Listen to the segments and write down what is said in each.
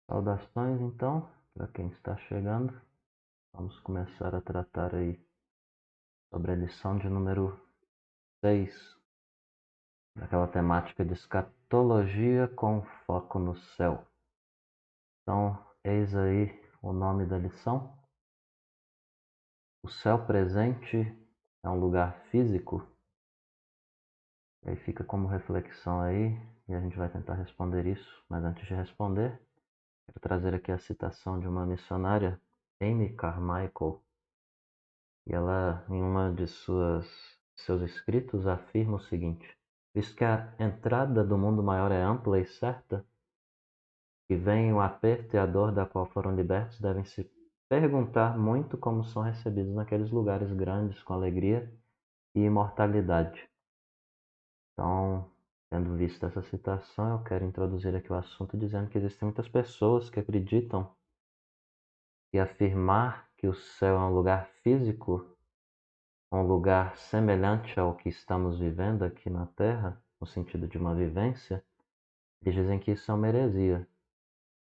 Saudações, então, para quem está chegando. Vamos começar a tratar aí sobre a lição de número 6, daquela temática de escatologia com foco no céu. Então, eis aí o nome da lição. O céu presente é um lugar físico? E aí fica como reflexão aí, e a gente vai tentar responder isso. Mas antes de responder, quero trazer aqui a citação de uma missionária, Amy Carmichael. E ela, em uma de seus escritos, afirma o seguinte: visto que a entrada do mundo maior é ampla e certa, que vem o aperto e a dor da qual foram libertos, devem se perguntar muito como são recebidos naqueles lugares grandes com alegria e imortalidade. Então, tendo visto essa citação, eu quero introduzir aqui o assunto dizendo que existem muitas pessoas que acreditam que afirmar que o céu é um lugar físico, um lugar semelhante ao que estamos vivendo aqui na Terra, no sentido de uma vivência, eles dizem que isso é uma heresia.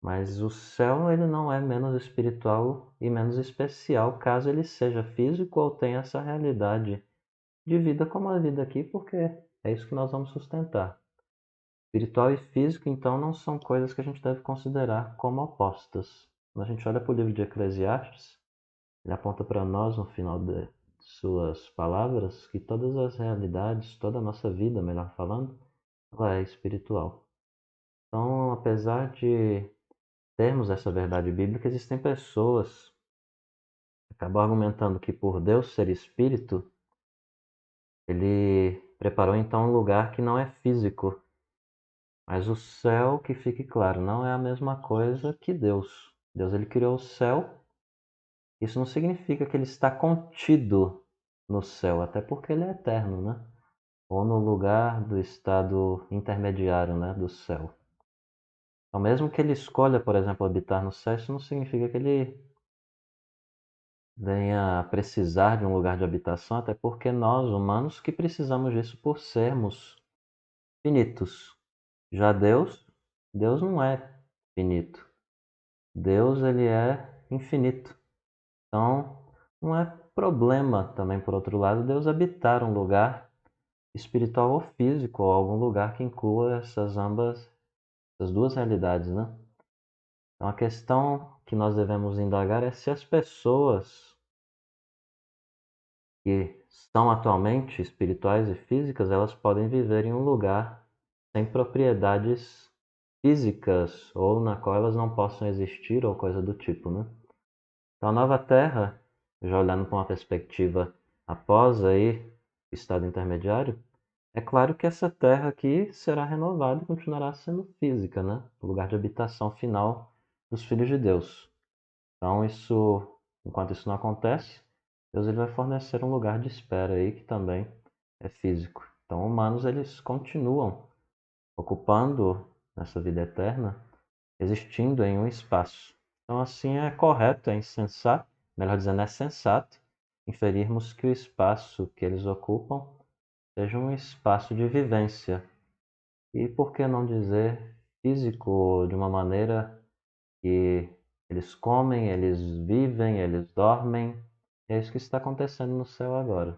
Mas o céu ele não é menos espiritual e menos especial caso ele seja físico ou tenha essa realidade de vida como a vida aqui, porque é isso que nós vamos sustentar. Espiritual e físico, então, não são coisas que a gente deve considerar como opostas. Quando a gente olha para o livro de Eclesiastes, ele aponta para nós, no final de suas palavras, que todas as realidades, toda a nossa vida, melhor falando, ela é espiritual. Então, apesar de termos essa verdade bíblica, existem pessoas que acabam argumentando que por Deus ser espírito, ele preparou então um lugar que não é físico. Mas o céu, que fique claro, não é a mesma coisa que Deus. Deus ele criou o céu. Isso não significa que ele está contido no céu, até porque ele é eterno, né? Ou no lugar do estado intermediário, né, do céu. Então, mesmo que ele escolha, por exemplo, habitar no céu, isso não significa que ele venha precisar de um lugar de habitação, até porque nós, humanos, que precisamos disso por sermos finitos. Já Deus não é finito. Deus, ele é infinito. Então, não é problema também, por outro lado, Deus habitar um lugar espiritual ou físico, ou algum lugar que inclua essas duas realidades, né? Então a questão que nós devemos indagar é se as pessoas que são atualmente espirituais e físicas, elas podem viver em um lugar sem propriedades físicas, ou na qual elas não possam existir, ou coisa do tipo, né? Então a nova Terra, já olhando para uma perspectiva após aí o estado intermediário, é claro que essa terra aqui será renovada e continuará sendo física, né? O lugar de habitação final dos filhos de Deus. Então, enquanto isso não acontece, Deus ele vai fornecer um lugar de espera aí que também é físico. Então, humanos eles continuam ocupando nessa vida eterna, existindo em um espaço. Então, assim é correto, é insensato, melhor dizendo, é sensato inferirmos que o espaço que eles ocupam seja um espaço de vivência. E por que não dizer físico de uma maneira que eles comem, eles vivem, eles dormem. É isso que está acontecendo no céu agora.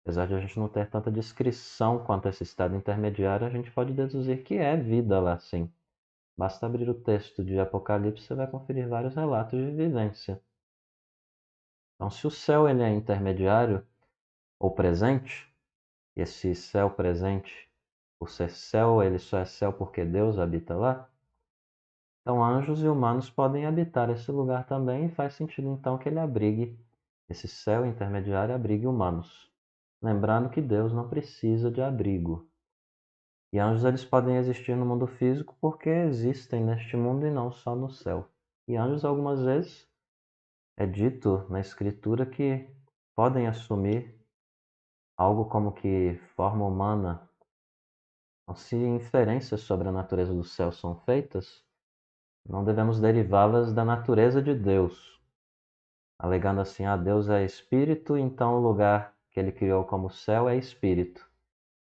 Apesar de a gente não ter tanta descrição quanto a esse estado intermediário, a gente pode deduzir que é vida lá sim. Basta abrir o texto de Apocalipse e você vai conferir vários relatos de vivência. Então, se o céu ele é intermediário ou presente, e esse céu presente, por ser céu, ele só é céu porque Deus habita lá, então anjos e humanos podem habitar esse lugar também e faz sentido então que ele abrigue, esse céu intermediário abrigue humanos. Lembrando que Deus não precisa de abrigo. E anjos eles podem existir no mundo físico porque existem neste mundo e não só no céu. E anjos algumas vezes é dito na escritura que podem assumir algo como que forma humana. Então, se inferências sobre a natureza do céu são feitas, não devemos derivá-las da natureza de Deus, alegando assim: ah, Deus é espírito, então o lugar que ele criou como céu é espírito.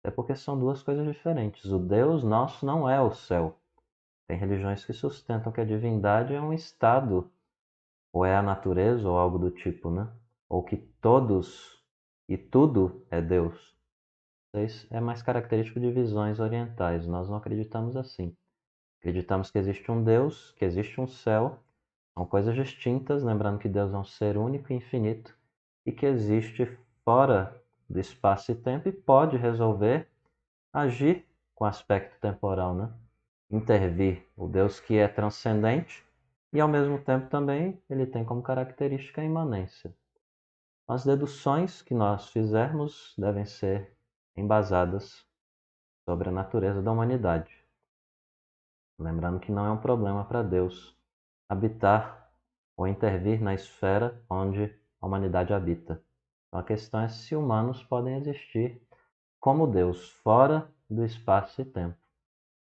É porque são duas coisas diferentes. O Deus nosso não é o céu. Tem religiões que sustentam que a divindade é um estado, ou é a natureza, ou algo do tipo, né? Ou que todos e tudo é Deus. Isso é mais característico de visões orientais. Nós não acreditamos assim. Acreditamos que existe um Deus, que existe um céu, são coisas distintas, lembrando que Deus é um ser único e infinito e que existe fora do espaço e tempo e pode resolver agir com aspecto temporal, né? Intervir. O Deus que é transcendente e ao mesmo tempo também ele tem como característica a imanência. As deduções que nós fizermos devem ser embasadas sobre a natureza da humanidade. Lembrando que não é um problema para Deus habitar ou intervir na esfera onde a humanidade habita. Então a questão é se humanos podem existir como Deus, fora do espaço e tempo.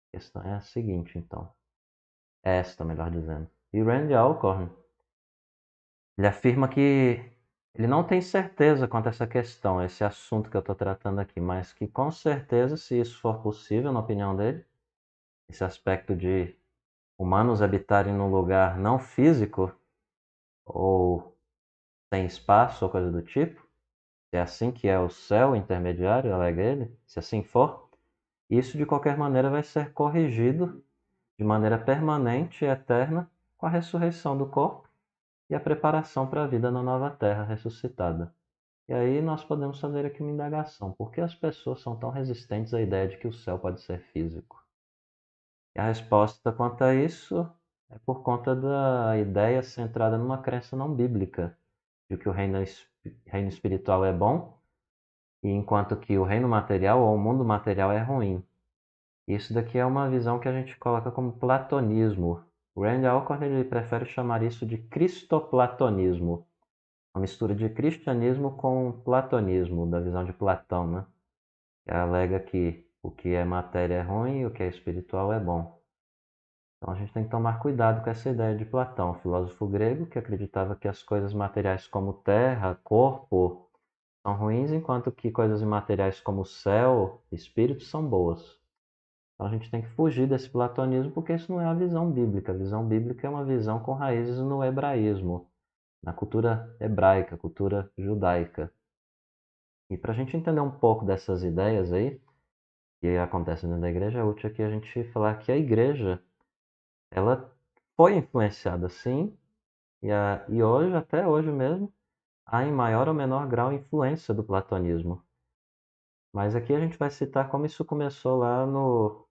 A questão é a seguinte, então. É esta, melhor dizendo. E Randy Alcorn, ele afirma que ele não tem certeza quanto a essa questão, esse assunto que eu estou tratando aqui, mas que com certeza, se isso for possível, na opinião dele, esse aspecto de humanos habitarem num lugar não físico ou sem espaço ou coisa do tipo, se é assim que é o céu intermediário, alega ele, se assim for, isso de qualquer maneira vai ser corrigido de maneira permanente e eterna com a ressurreição do corpo e a preparação para a vida na nova terra ressuscitada. E aí nós podemos fazer aqui uma indagação: por que as pessoas são tão resistentes à ideia de que o céu pode ser físico? E a resposta quanto a isso é por conta da ideia centrada numa crença não bíblica, de que o reino espiritual é bom, e enquanto que o reino material ou o mundo material é ruim. Isso daqui é uma visão que a gente coloca como platonismo. O Randy Alcorn ele prefere chamar isso de cristoplatonismo, uma mistura de cristianismo com platonismo, da visão de Platão, né? Que alega que o que é matéria é ruim e o que é espiritual é bom. Então a gente tem que tomar cuidado com essa ideia de Platão, filósofo grego que acreditava que as coisas materiais como terra, corpo, são ruins, enquanto que coisas imateriais como céu, espírito são boas. Então a gente tem que fugir desse platonismo porque isso não é a visão bíblica. A visão bíblica é uma visão com raízes no hebraísmo, na cultura hebraica, cultura judaica. E para a gente entender um pouco dessas ideias aí, que acontecem dentro da igreja, é útil aqui a gente falar que a igreja, ela foi influenciada sim, e hoje, até hoje mesmo, há em maior ou menor grau influência do platonismo. Mas aqui a gente vai citar como isso começou lá no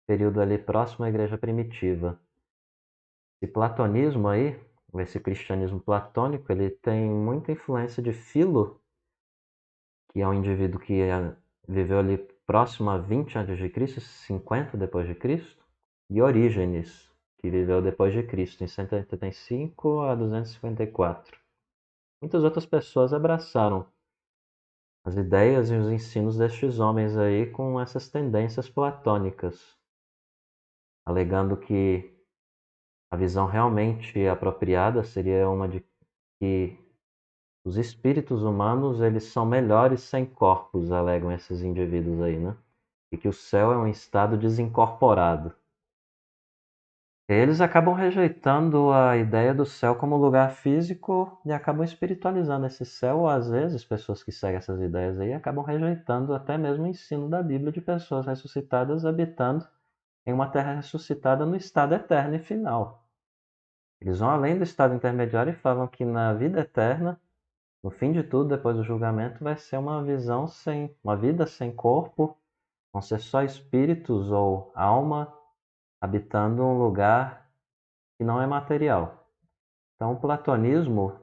período ali próximo à igreja primitiva. Esse platonismo aí, esse cristianismo platônico, ele tem muita influência de Filo, que é um indivíduo que viveu ali próximo a 20 a.C., 50 depois de Cristo, e Orígenes, que viveu depois de Cristo, em 185 a 254. Muitas outras pessoas abraçaram as ideias e os ensinos destes homens aí com essas tendências platônicas, alegando que a visão realmente apropriada seria uma de que os espíritos humanos eles são melhores sem corpos, alegam esses indivíduos aí, né? E que o céu é um estado desincorporado. Eles acabam rejeitando a ideia do céu como lugar físico e acabam espiritualizando esse céu, ou às vezes pessoas que seguem essas ideias aí acabam rejeitando até mesmo o ensino da Bíblia de pessoas ressuscitadas habitando em uma terra ressuscitada no estado eterno e final. Eles vão além do estado intermediário e falam que na vida eterna, no fim de tudo, depois do julgamento, vai ser uma vida sem corpo, vão ser só espíritos ou alma habitando um lugar que não é material. Então, o platonismo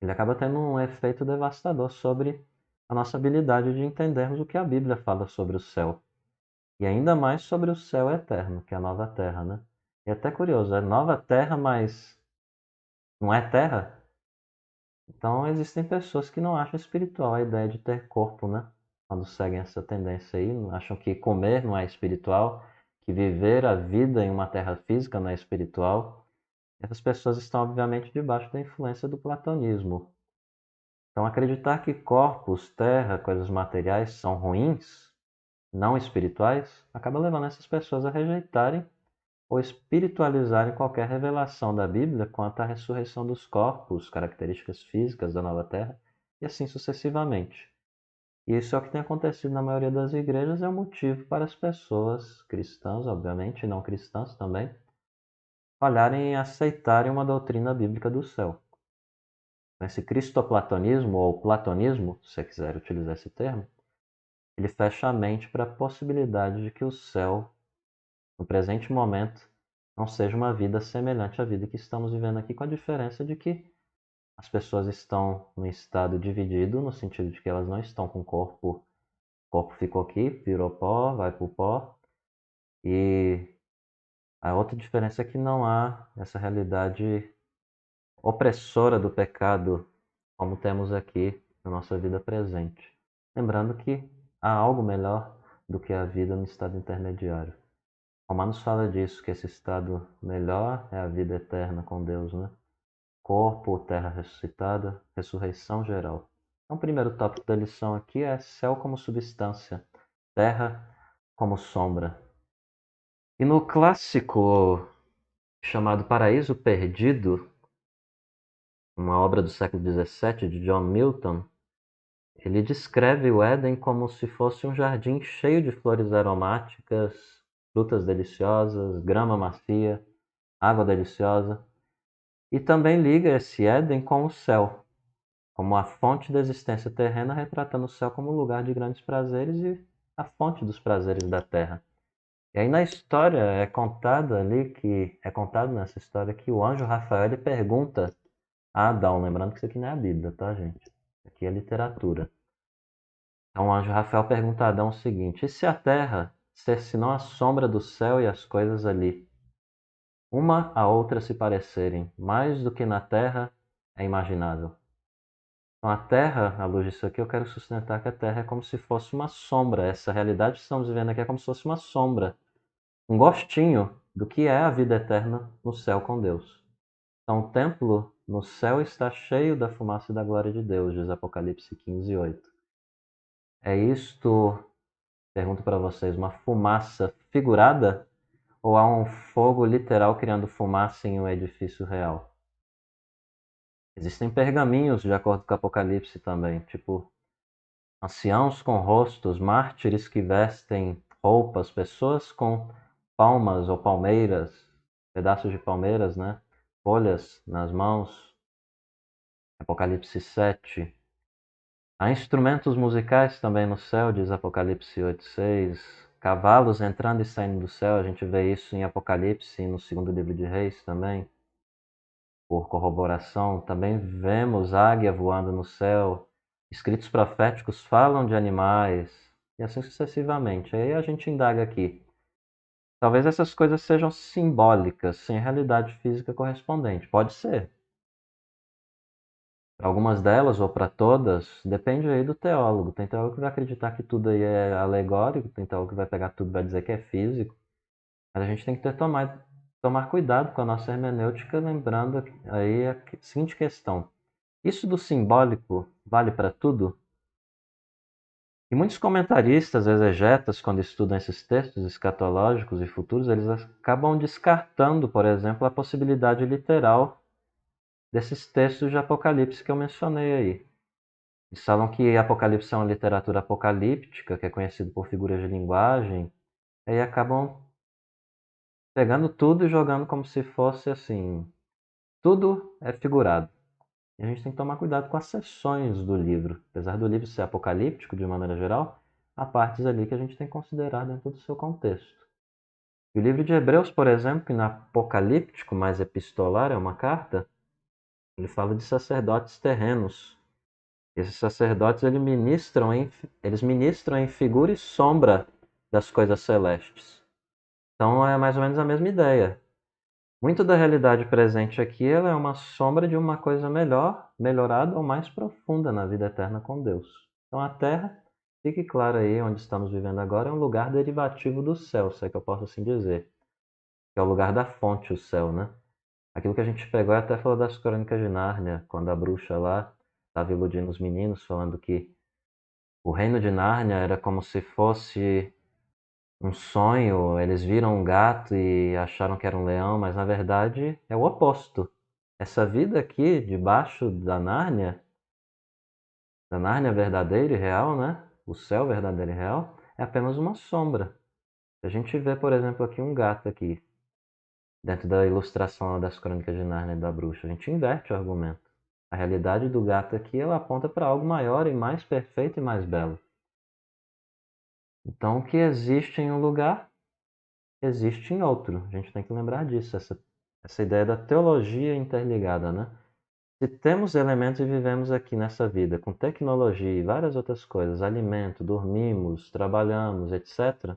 ele acaba tendo um efeito devastador sobre a nossa habilidade de entendermos o que a Bíblia fala sobre o céu. E ainda mais sobre o céu eterno, que é a nova terra, né? E é até curioso, é nova terra, mas não é terra? Então existem pessoas que não acham espiritual a ideia de ter corpo, né? Quando seguem essa tendência aí, acham que comer não é espiritual, que viver a vida em uma terra física não é espiritual. Essas pessoas estão obviamente debaixo da influência do platonismo. Então acreditar que corpos, terra, coisas materiais são ruins, não espirituais, acaba levando essas pessoas a rejeitarem ou espiritualizarem qualquer revelação da Bíblia quanto à ressurreição dos corpos, características físicas da nova terra, e assim sucessivamente. E isso é o que tem acontecido na maioria das igrejas, é o motivo para as pessoas cristãs, obviamente, e não cristãs também, falharem em aceitarem uma doutrina bíblica do céu. Esse cristoplatonismo, ou platonismo, se você quiser utilizar esse termo, ele fecha a mente para a possibilidade de que o céu, no presente momento, não seja uma vida semelhante à vida que estamos vivendo aqui, com a diferença de que as pessoas estão no estado dividido, no sentido de que elas não estão com o corpo ficou aqui, virou pó, vai para o pó, e a outra diferença é que não há essa realidade opressora do pecado como temos aqui na nossa vida presente. Lembrando que há algo melhor do que a vida no estado intermediário. Romanos fala disso, que esse estado melhor é a vida eterna com Deus, né? Corpo, terra ressuscitada, ressurreição geral. Então, o primeiro tópico da lição aqui é céu como substância, terra como sombra. E no clássico chamado Paraíso Perdido, uma obra do século XVII de John Milton, ele descreve o Éden como se fosse um jardim cheio de flores aromáticas, frutas deliciosas, grama macia, água deliciosa, e também liga esse Éden com o céu, como a fonte da existência terrena, retratando o céu como um lugar de grandes prazeres e a fonte dos prazeres da terra. E aí na história é contado ali que é contado nessa história que o anjo Rafael ele pergunta a Adão, lembrando que isso aqui não é a Bíblia, tá, gente? Isso aqui é literatura. Então o anjo Rafael pergunta a Adão o seguinte: e se a terra ser senão a sombra do céu e as coisas ali, uma a outra se parecerem, mais do que na terra é imaginável? Então a terra, à luz disso aqui, eu quero sustentar que a terra é como se fosse uma sombra. Essa realidade que estamos vivendo aqui é como se fosse uma sombra, um gostinho do que é a vida eterna no céu com Deus. Então o templo no céu está cheio da fumaça e da glória de Deus, diz Apocalipse 15:8. É isto, pergunto para vocês, uma fumaça figurada ou há um fogo literal criando fumaça em um edifício real? Existem pergaminhos, de acordo com o Apocalipse também, tipo anciãos com rostos, mártires que vestem roupas, pessoas com palmas ou palmeiras, pedaços de palmeiras, né? Folhas nas mãos. Apocalipse 7. Há instrumentos musicais também no céu, diz Apocalipse 8:6. Cavalos entrando e saindo do céu, a gente vê isso em Apocalipse e no segundo livro de Reis também. Por corroboração, também vemos águia voando no céu. Escritos proféticos falam de animais, e assim sucessivamente. Aí a gente indaga aqui. Talvez essas coisas sejam simbólicas, sem realidade física correspondente. Pode ser. Para algumas delas ou para todas, depende aí do teólogo. Tem teólogo que vai acreditar que tudo aí é alegórico, tem teólogo que vai pegar tudo e vai dizer que é físico. Mas a gente tem que tomar cuidado com a nossa hermenêutica, lembrando aí a seguinte questão. Isso do simbólico vale para tudo? E muitos comentaristas, exegetas, quando estudam esses textos escatológicos e futuros, eles acabam descartando, por exemplo, a possibilidade literal desses textos de Apocalipse que eu mencionei aí. Eles falam que Apocalipse é uma literatura apocalíptica, que é conhecido por figuras de linguagem, e aí acabam pegando tudo e jogando como se fosse assim, tudo é figurado. E a gente tem que tomar cuidado com as seções do livro. Apesar do livro ser apocalíptico de maneira geral, há partes ali que a gente tem que considerar dentro do seu contexto. E o livro de Hebreus, por exemplo, que no apocalíptico, mais epistolar, é uma carta, ele fala de sacerdotes terrenos. E esses sacerdotes eles ministram em figura e sombra das coisas celestes. Então é mais ou menos a mesma ideia. Muito da realidade presente aqui ela é uma sombra de uma coisa melhor, melhorada ou mais profunda na vida eterna com Deus. Então a Terra, fique claro aí, onde estamos vivendo agora, é um lugar derivativo do céu, se é que eu posso assim dizer. Que é o lugar da fonte, o céu, né? Aquilo que a gente pegou até falou das Crônicas de Nárnia, quando a bruxa lá estava iludindo os meninos, falando que o reino de Nárnia era como se fosse um sonho, eles viram um gato e acharam que era um leão, mas na verdade é o oposto. Essa vida aqui, debaixo da Nárnia verdadeira e real, né? O céu verdadeiro e real, é apenas uma sombra. Se a gente vê, por exemplo, aqui um gato aqui, dentro da ilustração das Crônicas de Nárnia e da Bruxa, a gente inverte o argumento. A realidade do gato aqui, ela aponta para algo maior e mais perfeito e mais belo. Então, o que existe em um lugar, existe em outro. A gente tem que lembrar disso, essa ideia da teologia interligada, né? Se temos elementos e vivemos aqui nessa vida com tecnologia e várias outras coisas, alimento, dormimos, trabalhamos, etc.,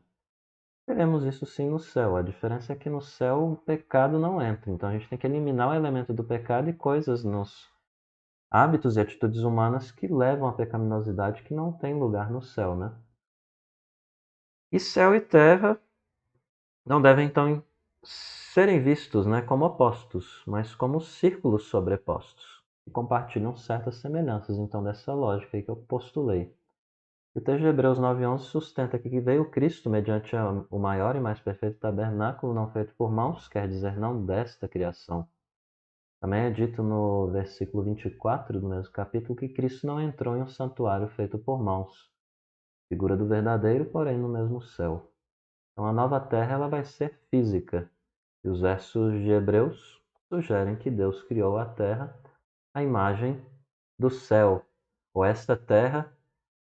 teremos isso sim no céu. A diferença é que no céu o pecado não entra. Então a gente tem que eliminar o elemento do pecado e coisas nos hábitos e atitudes humanas que levam à pecaminosidade que não tem lugar no céu, né? E céu e terra não devem então serem vistos, né, como opostos, mas como círculos sobrepostos, que compartilham certas semelhanças, então, dessa lógica aí que eu postulei. O texto de Hebreus 9:11 sustenta que veio Cristo mediante o maior e mais perfeito tabernáculo não feito por mãos, quer dizer, não desta criação. Também é dito no versículo 24 do mesmo capítulo que Cristo não entrou em um santuário feito por mãos, figura do verdadeiro, porém no mesmo céu. Então a nova terra ela vai ser física. E os versos de Hebreus sugerem que Deus criou a terra à imagem do céu, ou esta terra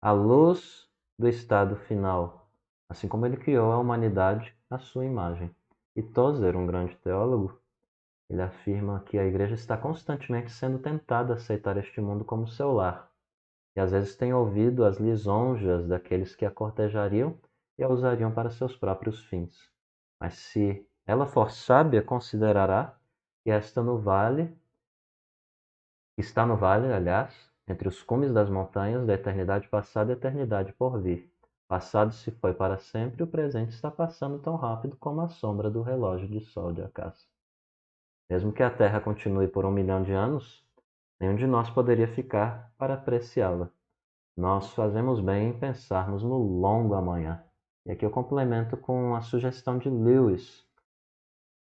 à luz do estado final, assim como ele criou a humanidade à sua imagem. E Tozer, um grande teólogo, ele afirma que a igreja está constantemente sendo tentada a aceitar este mundo como seu lar, e às vezes tem ouvido as lisonjas daqueles que a cortejariam e a usariam para seus próprios fins. Mas se ela for sábia, considerará que está no vale, aliás, entre os cumes das montanhas da eternidade passada e eternidade por vir. Passado se foi para sempre, o presente está passando tão rápido como a sombra do relógio de sol de acaso. Mesmo que a Terra continue por 1 milhão de anos, nenhum de nós poderia ficar para apreciá-la. Nós fazemos bem em pensarmos no longo amanhã. E aqui eu complemento com a sugestão de Lewis,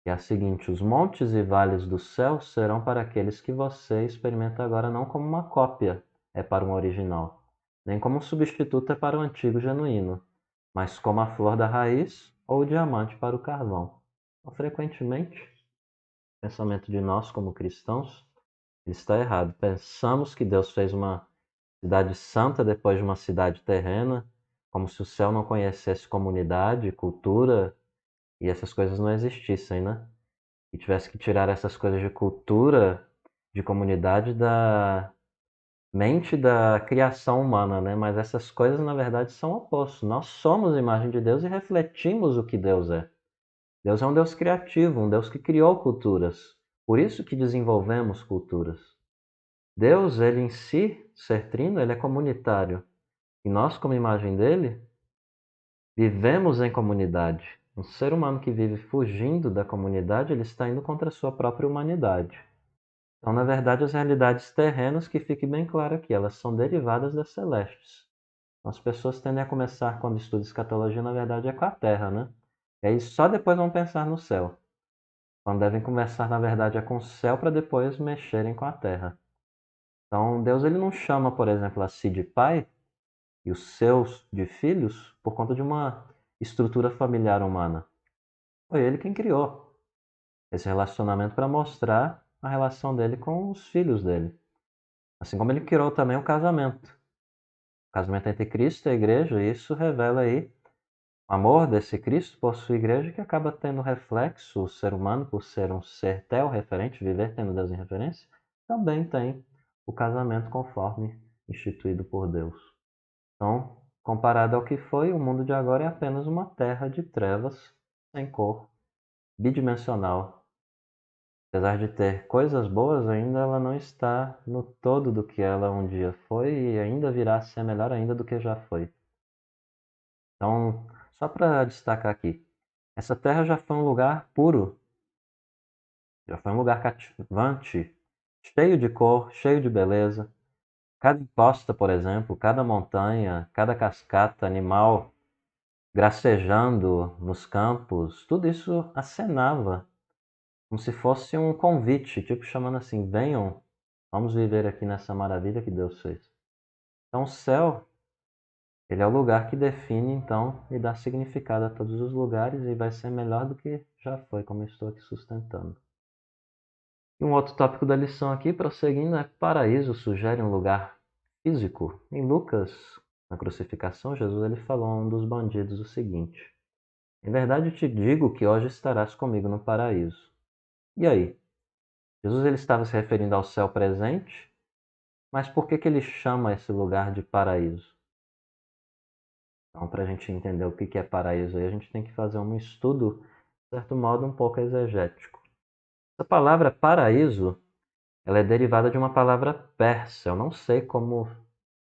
que é a seguinte: os montes e vales do céu serão para aqueles que você experimenta agora não como uma cópia é para um original, nem como um substituto é para o antigo genuíno, mas como a flor da raiz ou o diamante para o carvão. Então, frequentemente, o pensamento de nós como cristãos está errado. Pensamos que Deus fez uma cidade santa depois de uma cidade terrena, como se o céu não conhecesse comunidade, cultura e essas coisas não existissem, né? E tivesse que tirar essas coisas de cultura, de comunidade da mente da criação humana, né? Mas essas coisas na verdade são opostos. Nós somos a imagem de Deus e refletimos o que Deus é. Deus é um Deus criativo, um Deus que criou culturas. Por isso que desenvolvemos culturas. Deus, ele em si, ser trino, ele é comunitário. E nós, como imagem dele, vivemos em comunidade. Um ser humano que vive fugindo da comunidade, ele está indo contra a sua própria humanidade. Então, na verdade, as realidades terrenas, que fique bem claro aqui, elas são derivadas das celestes. Então, as pessoas tendem a começar, quando estudam escatologia, na verdade, é com a Terra, né? E aí só depois vão pensar no céu. Quando devem começar, na verdade, é com o céu para depois mexerem com a Terra. Então, Deus ele não chama, por exemplo, a si de pai e os seus de filhos por conta de uma estrutura familiar humana. Foi ele quem criou esse relacionamento para mostrar a relação dele com os filhos dele. Assim como ele criou também o casamento. O casamento entre Cristo e a igreja, e isso revela aí o amor desse Cristo por sua igreja, que acaba tendo reflexo, o ser humano, por ser um ser tel-referente, viver tendo Deus em referência, também tem o casamento conforme instituído por Deus. Então, comparado ao que foi, o mundo de agora é apenas uma terra de trevas, sem cor, bidimensional. Apesar de ter coisas boas, ainda ela não está no todo do que ela um dia foi e ainda virá a ser melhor ainda do que já foi. Então, só para destacar aqui, essa terra já foi um lugar puro, já foi um lugar cativante, cheio de cor, cheio de beleza. Cada encosta, por exemplo, cada montanha, cada cascata, animal, gracejando nos campos, tudo isso acenava como se fosse um convite, tipo chamando assim: venham, vamos viver aqui nessa maravilha que Deus fez. Então o céu, ele é o lugar que define então e dá significado a todos os lugares e vai ser melhor do que já foi, como eu estou aqui sustentando. E um outro tópico da lição aqui, prosseguindo, é paraíso sugere um lugar físico. Em Lucas, na crucificação, Jesus ele falou a um dos bandidos o seguinte: em verdade te digo que hoje estarás comigo no paraíso. E aí? Jesus ele estava se referindo ao céu presente, mas por que ele chama esse lugar de paraíso? Então, para a gente entender o que é paraíso, aí a gente tem que fazer um estudo, de certo modo, um pouco exegético. Essa palavra paraíso, ela é derivada de uma palavra persa. Eu não sei como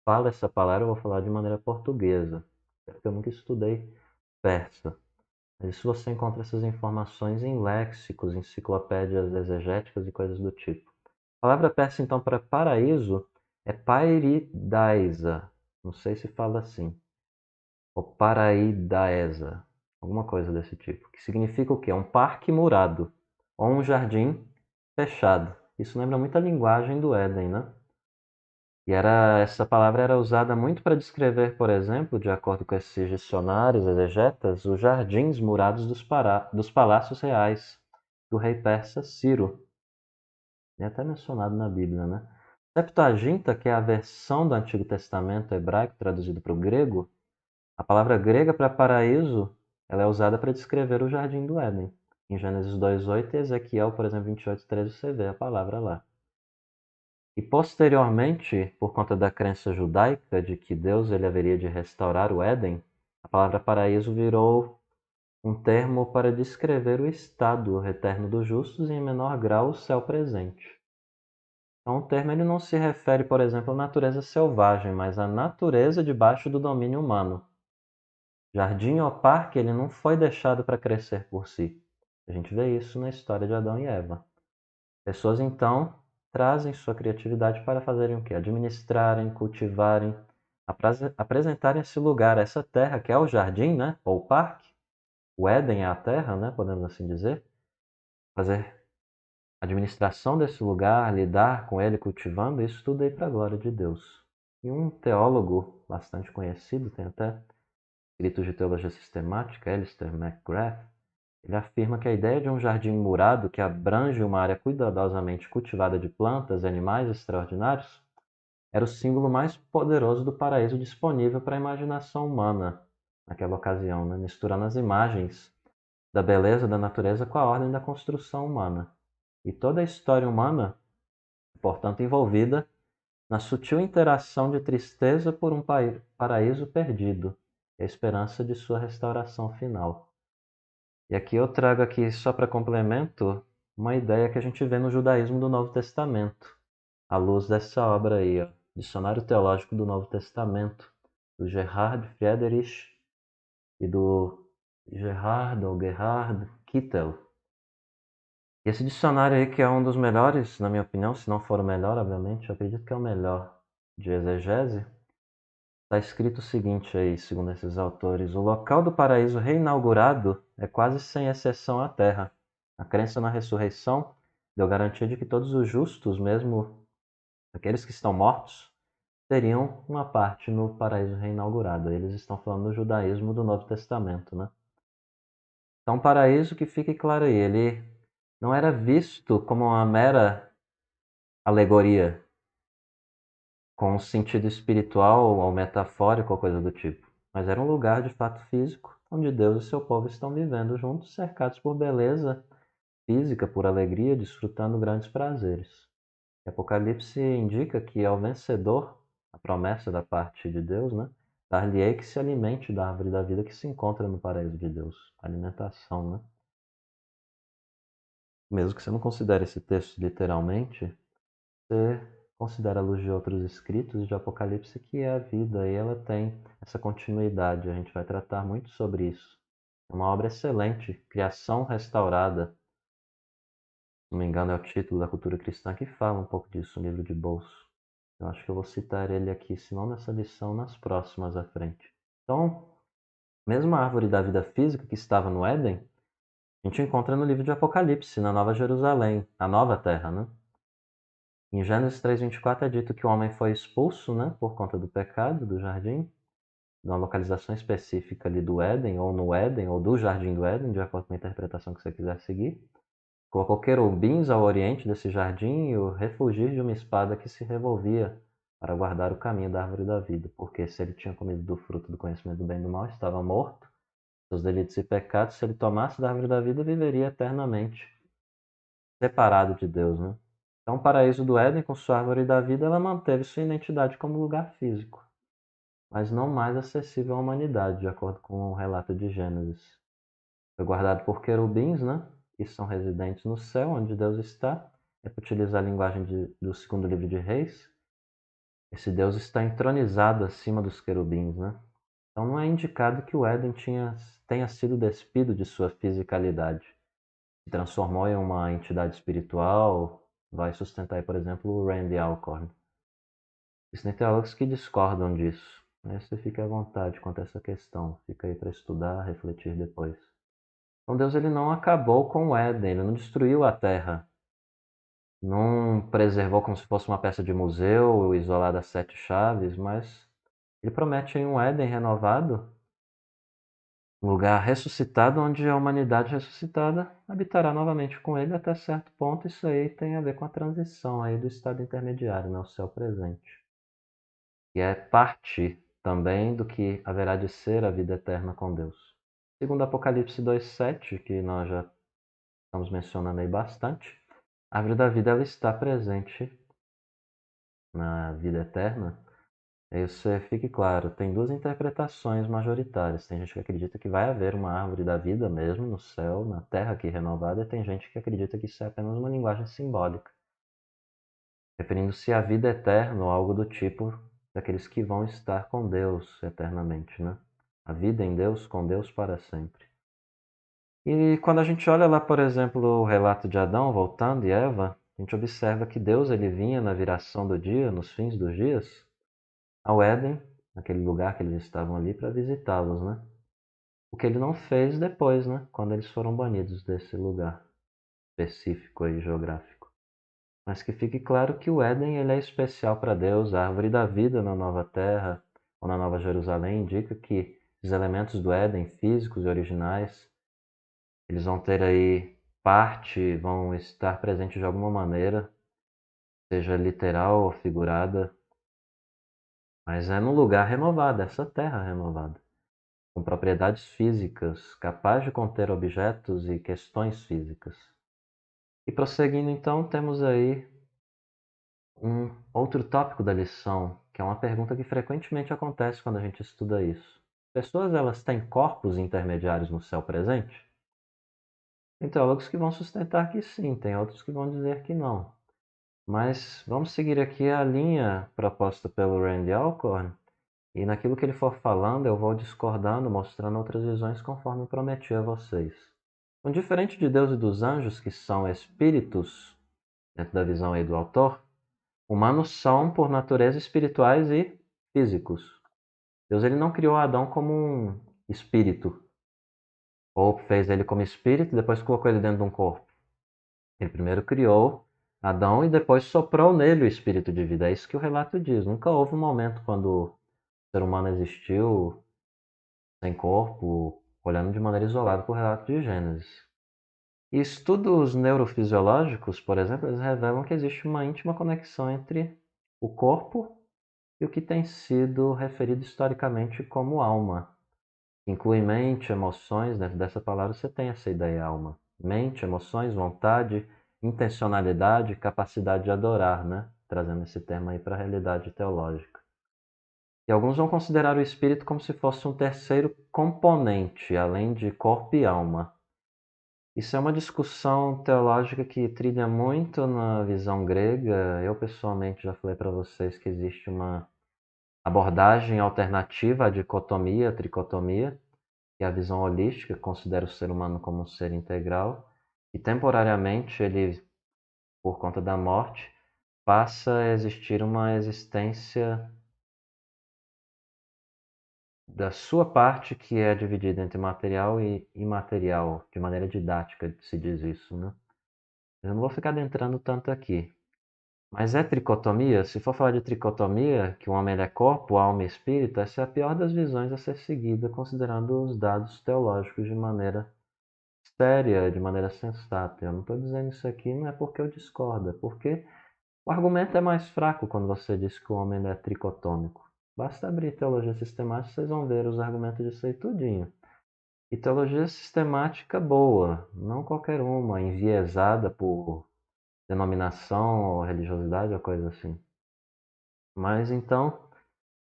fala essa palavra, eu vou falar de maneira portuguesa, porque eu nunca estudei persa. Mas isso você encontra essas informações em léxicos, enciclopédias exegéticas e coisas do tipo. A palavra persa, então, para paraíso é Pairidaisa. Não sei se fala assim. Ou Paraidaesa. Alguma coisa desse tipo. Que significa o quê? Um parque murado. Ou um jardim fechado. Isso lembra muito a linguagem do Éden, né? E essa palavra era usada muito para descrever, por exemplo, de acordo com esses dicionários exegetas, os jardins murados dos palácios reais do rei persa Ciro. É até mencionado na Bíblia, né? Septuaginta, que é a versão do Antigo Testamento hebraico traduzida para o grego, a palavra grega para paraíso, ela é usada para descrever o jardim do Éden. Em Gênesis 2:8 e Ezequiel, por exemplo, 28:13, você vê a palavra lá. E posteriormente, por conta da crença judaica de que Deus ele haveria de restaurar o Éden, a palavra paraíso virou um termo para descrever o estado eterno dos justos e, em menor grau, o céu presente. Então, o termo ele não se refere, por exemplo, à natureza selvagem, mas à natureza debaixo do domínio humano. Jardim ou parque ele não foi deixado para crescer por si. A gente vê isso na história de Adão e Eva. Pessoas, então, trazem sua criatividade para fazerem o quê? Administrarem, cultivarem, apresentarem esse lugar, essa terra, que é o jardim, né? Ou o parque. O Éden é a terra, né? Podemos assim dizer. Fazer administração desse lugar, lidar com ele, cultivando, isso tudo aí para a glória de Deus. E um teólogo bastante conhecido, tem até escritos de teologia sistemática, Alistair McGrath, ele afirma que a ideia de um jardim murado que abrange uma área cuidadosamente cultivada de plantas e animais extraordinários era o símbolo mais poderoso do paraíso disponível para a imaginação humana naquela ocasião, né? Misturando as imagens da beleza da natureza com a ordem da construção humana. E toda a história humana, portanto, envolvida na sutil interação de tristeza por um paraíso perdido e a esperança de sua restauração final. E aqui eu trago aqui só para complemento uma ideia que a gente vê no judaísmo do Novo Testamento, à luz dessa obra aí, ó, Dicionário Teológico do Novo Testamento, do Gerhard Friedrich e do Gerhard Kittel. E esse dicionário aí, que é um dos melhores, na minha opinião, se não for o melhor, obviamente, eu acredito que é o melhor de exegese, está escrito o seguinte aí, segundo esses autores: o local do paraíso reinaugurado é quase sem exceção a terra. A crença na ressurreição deu garantia de que todos os justos, mesmo aqueles que estão mortos, teriam uma parte no paraíso reinaugurado. Eles estão falando do judaísmo do Novo Testamento, né? Então, o paraíso, que fique claro aí, ele não era visto como uma mera alegoria com um sentido espiritual ou metafórico ou coisa do tipo, mas era um lugar de fato físico onde Deus e seu povo estão vivendo juntos, cercados por beleza física, por alegria, desfrutando grandes prazeres. E Apocalipse indica que ao vencedor, a promessa da parte de Deus, né, dar-lhe-ei que se alimente da árvore da vida que se encontra no paraíso de Deus. Alimentação, né? Mesmo que você não considere esse texto literalmente, você considera a luz de outros escritos de Apocalipse, que é a vida, e ela tem essa continuidade. A gente vai tratar muito sobre isso. É uma obra excelente, Criação Restaurada. Se não me engano, é o título da cultura cristã que fala um pouco disso, um livro de bolso. Eu acho que eu vou citar ele aqui, se não nessa lição, nas próximas à frente. Então, Mesmo a árvore da vida física que estava no Éden, a gente encontra no livro de Apocalipse, na Nova Jerusalém, a nova terra, né? Em Gênesis 3:24 é dito que o homem foi expulso, né, por conta do pecado do jardim, numa localização específica ali do Éden, ou do Jardim do Éden, de acordo com a interpretação que você quiser seguir. Colocou querubins ao oriente desse jardim e o refugir de uma espada que se revolvia para guardar o caminho da árvore da vida, porque se ele tinha comido do fruto do conhecimento do bem e do mal, estava morto, seus delitos e pecados, se ele tomasse da árvore da vida, viveria eternamente, separado de Deus, né? Então, o paraíso do Éden, com sua árvore da vida, ela manteve sua identidade como lugar físico, mas não mais acessível à humanidade, de acordo com o relato de Gênesis. Foi guardado por querubins, né? Que são residentes no céu, onde Deus está. É para utilizar a linguagem do segundo livro de Reis. Esse Deus está entronizado acima dos querubins, né? Então não é indicado que o Éden tenha sido despido de sua fisicalidade. Se transformou em uma entidade espiritual, vai sustentar aí, por exemplo, o Randy Alcorn. Existem teólogos que discordam disso. Aí você fica à vontade quanto a essa questão. Fica aí para estudar, refletir depois. Então Deus ele não acabou com o Éden, ele não destruiu a terra, não preservou como se fosse uma peça de museu isolada a sete chaves, mas ele promete em um Éden renovado, um lugar ressuscitado onde a humanidade ressuscitada habitará novamente com ele até certo ponto. Isso aí tem a ver com a transição aí do estado intermediário, né, o céu presente. E é parte também do que haverá de ser a vida eterna com Deus. Segundo Apocalipse 2:7, que nós já estamos mencionando aí bastante, a árvore da vida ela está presente na vida eterna. Isso fique claro, tem duas interpretações majoritárias. Tem gente que acredita que vai haver uma árvore da vida mesmo no céu, na terra aqui renovada, e tem gente que acredita que isso é apenas uma linguagem simbólica, referindo-se à vida eterna ou algo do tipo daqueles que vão estar com Deus eternamente, né? A vida em Deus, com Deus para sempre. E quando a gente olha lá, por exemplo, o relato de Adão voltando e Eva, a gente observa que Deus ele vinha na viração do dia, nos fins dos dias, ao Éden, naquele lugar que eles estavam ali, para visitá-los, né? O que ele não fez depois, né? Quando eles foram banidos desse lugar específico aí, geográfico. Mas que fique claro que o Éden ele é especial para Deus, a árvore da vida na nova terra ou na nova Jerusalém indica que os elementos do Éden, físicos e originais, eles vão ter aí parte, vão estar presentes de alguma maneira, seja literal ou figurada, mas é num lugar renovado, essa terra renovada, com propriedades físicas, capaz de conter objetos e questões físicas. E prosseguindo então, temos aí um outro tópico da lição, que é uma pergunta que frequentemente acontece quando a gente estuda isso. Pessoas elas têm corpos intermediários no céu presente? Tem teólogos que vão sustentar que sim, tem outros que vão dizer que não. Mas vamos seguir aqui a linha proposta pelo Randy Alcorn, e naquilo que ele for falando eu vou discordando, mostrando outras visões conforme eu prometi a vocês. Então, diferente de Deus e dos anjos, que são espíritos, dentro da visão aí do autor, humanos são, por natureza, espirituais e físicos. Deus ele não criou Adão como um espírito, ou fez ele como espírito e depois colocou ele dentro de um corpo. Ele primeiro criou Adão e depois soprou nele o espírito de vida. É isso que o relato diz. Nunca houve um momento quando o ser humano existiu sem corpo, olhando de maneira isolada para o relato de Gênesis. E estudos neurofisiológicos, por exemplo, eles revelam que existe uma íntima conexão entre o corpo e o que tem sido referido historicamente como alma. Inclui mente, emoções, dentro dessa palavra você tem essa ideia alma. Mente, emoções, vontade, intencionalidade, capacidade de adorar, né? Trazendo esse termo aí para a realidade teológica. E alguns vão considerar o espírito como se fosse um terceiro componente, além de corpo e alma. Isso é uma discussão teológica que trilha muito na visão grega. Eu, pessoalmente, já falei para vocês que existe uma abordagem alternativa à dicotomia, à tricotomia, que é a visão holística, que considera o ser humano como um ser integral, e temporariamente ele, por conta da morte, passa a existir uma existência da sua parte, que é dividida entre material e imaterial, de maneira didática se diz isso, né? Eu não vou ficar adentrando tanto aqui. Mas é tricotomia? Se for falar de tricotomia, que o homem ele é corpo, alma e espírito, essa é a pior das visões a ser seguida, considerando os dados teológicos de maneira séria, de maneira sensata. Eu não estou dizendo isso aqui não é porque eu discordo, é porque o argumento é mais fraco quando você diz que o homem é tricotômico. Basta abrir teologia sistemática, vocês vão ver os argumentos disso aí tudinho. E teologia sistemática boa, não qualquer uma, enviesada por denominação ou religiosidade ou coisa assim. Mas então,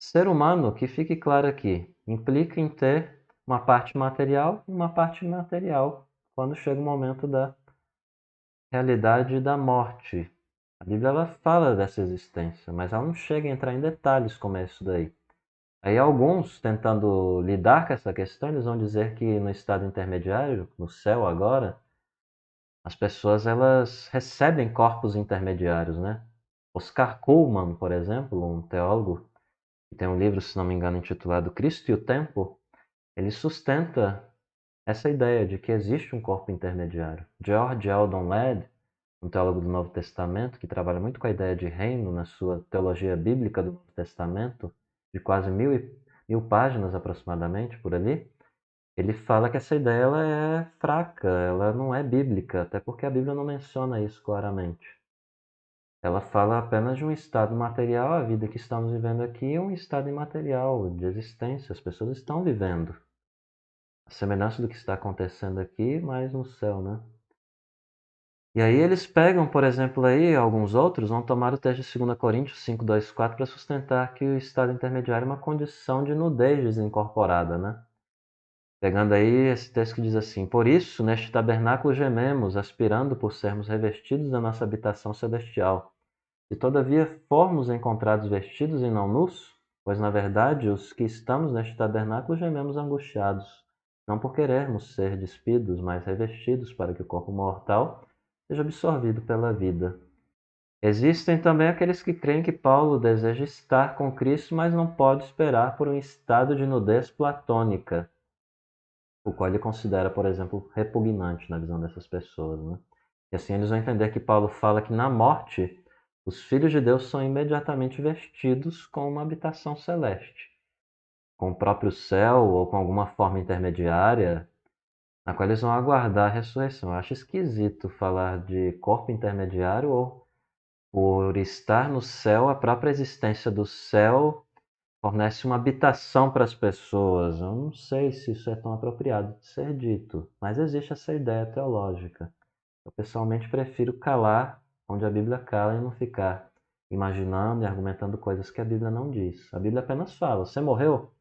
ser humano, que fique claro aqui, implica em ter uma parte material e uma parte imaterial quando chega o momento da realidade da morte. A Bíblia ela fala dessa existência, mas ela não chega a entrar em detalhes como é isso daí. Aí alguns, tentando lidar com essa questão, eles vão dizer que no estado intermediário, no céu agora, as pessoas elas recebem corpos intermediários, né? Oscar Cullmann, por exemplo, um teólogo que tem um livro, se não me engano, intitulado Cristo e o Tempo, ele sustenta essa ideia de que existe um corpo intermediário. George Eldon Ladd, um teólogo do Novo Testamento, que trabalha muito com a ideia de reino na sua teologia bíblica do Novo Testamento, de quase mil páginas aproximadamente por ali, ele fala que essa ideia ela é fraca, ela não é bíblica, até porque a Bíblia não menciona isso claramente. Ela fala apenas de um estado material, a vida que estamos vivendo aqui é um estado imaterial, de existência, as pessoas estão vivendo. A semelhança do que está acontecendo aqui, mas no céu, né? E aí eles pegam, por exemplo, aí alguns outros, vão tomar o texto de 2 Coríntios 5, 2, 4 para sustentar que o estado intermediário é uma condição de nudez desincorporada, né? Pegando aí esse texto que diz assim: Por isso, neste tabernáculo gememos, aspirando por sermos revestidos da nossa habitação celestial. Se todavia formos encontrados vestidos e não nus, pois na verdade os que estamos neste tabernáculo gememos angustiados, não por querermos ser despidos, mas revestidos para que o corpo mortal seja absorvido pela vida. Existem também aqueles que creem que Paulo deseja estar com Cristo, mas não pode esperar por um estado de nudez platônica, o qual ele considera, por exemplo, repugnante na visão dessas pessoas, né? E assim eles vão entender que Paulo fala que na morte os filhos de Deus são imediatamente vestidos com uma habitação celeste, com o próprio céu ou com alguma forma intermediária, na qual eles vão aguardar a ressurreição. Eu acho esquisito falar de corpo intermediário ou por estar no céu, a própria existência do céu fornece uma habitação para as pessoas. Eu não sei se isso é tão apropriado de ser dito, mas existe essa ideia teológica. Eu pessoalmente prefiro calar onde a Bíblia cala e não ficar imaginando e argumentando coisas que a Bíblia não diz. A Bíblia apenas fala: você morreu?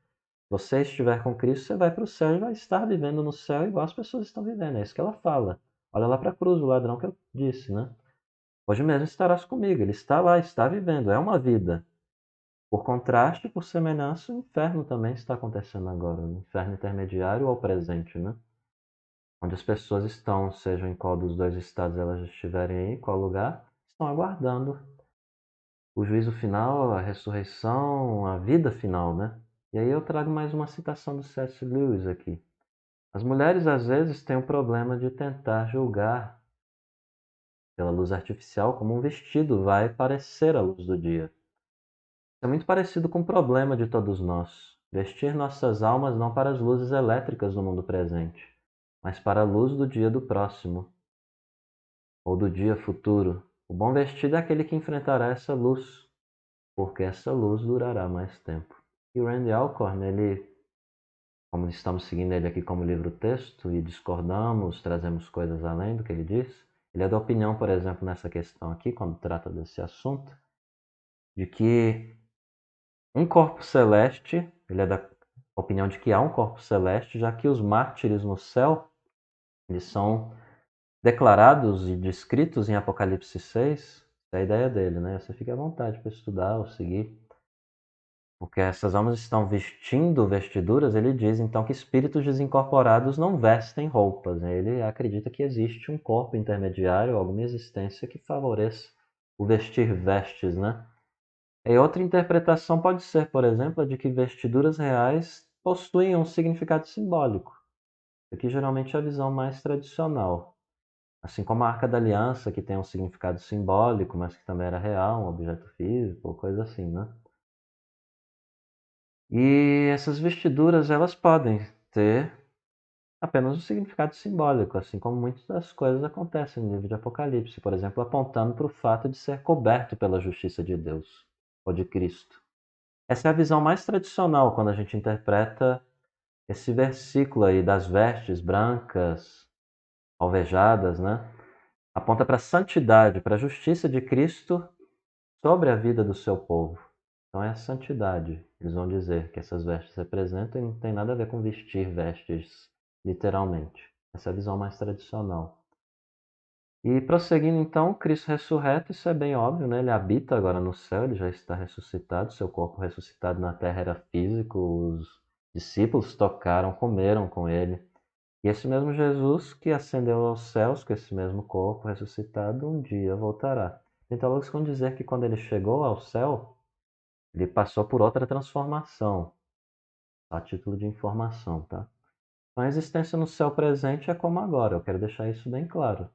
Você estiver com Cristo, você vai para o céu e vai estar vivendo no céu igual as pessoas estão vivendo. É isso que ela fala. Olha lá para a cruz, o ladrão que eu disse, né? Hoje mesmo estarás comigo. Ele está lá, está vivendo. É uma vida. Por contraste, por semelhança, o inferno também está acontecendo agora. O inferno intermediário ou presente, né? Onde as pessoas estão, seja em qual dos dois estados elas estiverem aí, qual lugar, estão aguardando o juízo final, a ressurreição, a vida final, né? E aí eu trago mais uma citação do C.S. Lewis aqui. As mulheres às vezes têm o problema de tentar julgar pela luz artificial como um vestido vai parecer a luz do dia. É muito parecido com o problema de todos nós. Vestir nossas almas não para as luzes elétricas do mundo presente, mas para a luz do dia do próximo, ou do dia futuro. O bom vestido é aquele que enfrentará essa luz, porque essa luz durará mais tempo. E o Randy Alcorn, ele, como estamos seguindo ele aqui como livro-texto e discordamos, trazemos coisas além do que ele diz, ele é da opinião, por exemplo, nessa questão aqui, quando trata desse assunto, de que um corpo celeste, ele é da opinião de que há um corpo celeste, já que os mártires no céu, eles são declarados e descritos em Apocalipse 6, é a ideia dele, né? Você fica à vontade para estudar ou seguir. Porque essas almas estão vestindo vestiduras, ele diz então que espíritos desincorporados não vestem roupas, né? Ele acredita que existe um corpo intermediário, alguma existência que favoreça o vestir vestes, né? E outra interpretação pode ser, por exemplo, a de que vestiduras reais possuem um significado simbólico. Aqui geralmente é a visão mais tradicional. Assim como a Arca da Aliança, que tem um significado simbólico, mas que também era real, um objeto físico, ou coisa assim, né? E essas vestiduras, elas podem ter apenas um significado simbólico, assim como muitas das coisas acontecem no livro de Apocalipse, por exemplo, apontando para o fato de ser coberto pela justiça de Deus, ou de Cristo. Essa é a visão mais tradicional quando a gente interpreta esse versículo aí das vestes brancas, alvejadas, né? Aponta para a santidade, para a justiça de Cristo sobre a vida do seu povo. Então é a santidade. Eles vão dizer que essas vestes representam e não tem nada a ver com vestir vestes literalmente. Essa é a visão mais tradicional. E prosseguindo então, Cristo ressurreto, isso é bem óbvio, né? Ele habita agora no céu, ele já está ressuscitado, seu corpo ressuscitado na terra era físico, os discípulos tocaram, comeram com ele. E esse mesmo Jesus que ascendeu aos céus, com esse mesmo corpo ressuscitado, um dia voltará. Então, logo vão dizer que quando ele chegou ao céu, ele passou por outra transformação, a título de informação, tá? Então, a existência no céu presente é como agora, eu quero deixar isso bem claro.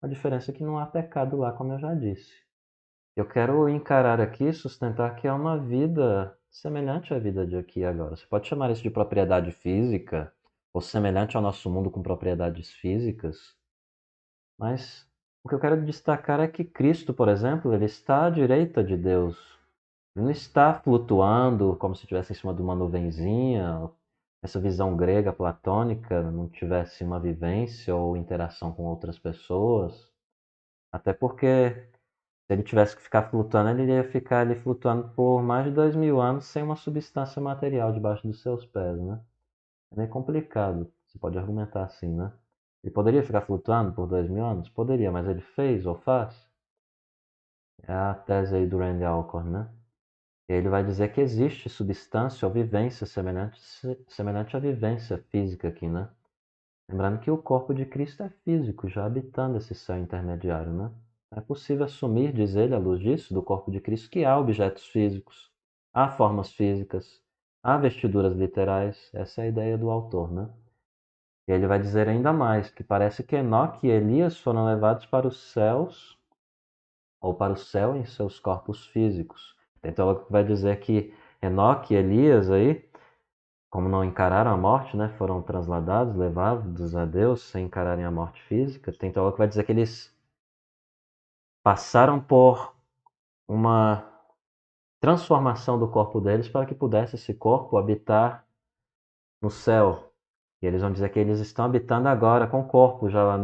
A diferença é que não há pecado lá, como eu já disse. Eu quero encarar aqui, sustentar que é uma vida semelhante à vida de aqui e agora. Você pode chamar isso de propriedade física, ou semelhante ao nosso mundo com propriedades físicas, mas o que eu quero destacar é que Cristo, por exemplo, ele está à direita de Deus. Ele não está flutuando como se estivesse em cima de uma nuvenzinha. Essa visão grega platônica não tivesse uma vivência ou interação com outras pessoas. Até porque se ele tivesse que ficar flutuando, ele iria ficar ali flutuando por mais de 2000 anos sem uma substância material debaixo dos seus pés, né? É meio complicado. Você pode argumentar assim, né? Ele poderia ficar flutuando por 2000 anos? Poderia, mas ele fez ou faz? É a tese aí do Randy Alcorn, né? Ele vai dizer que existe substância ou vivência semelhante à vivência física aqui, né? Lembrando que o corpo de Cristo é físico, já habitando esse céu intermediário, né? É possível assumir, diz ele, à luz disso, do corpo de Cristo, que há objetos físicos, há formas físicas, há vestiduras literais. Essa é a ideia do autor, né? E ele vai dizer ainda mais, que parece que Enoque e Elias foram levados para os céus, ou para o céu em seus corpos físicos. Então ele vai dizer que Enoque e Elias aí, como não encararam a morte, né, foram transladados, levados a Deus sem encararem a morte física. Tem teólogo que vai dizer que eles passaram por uma transformação do corpo deles para que pudesse esse corpo habitar no céu. E eles vão dizer que eles estão habitando agora com o corpo já lá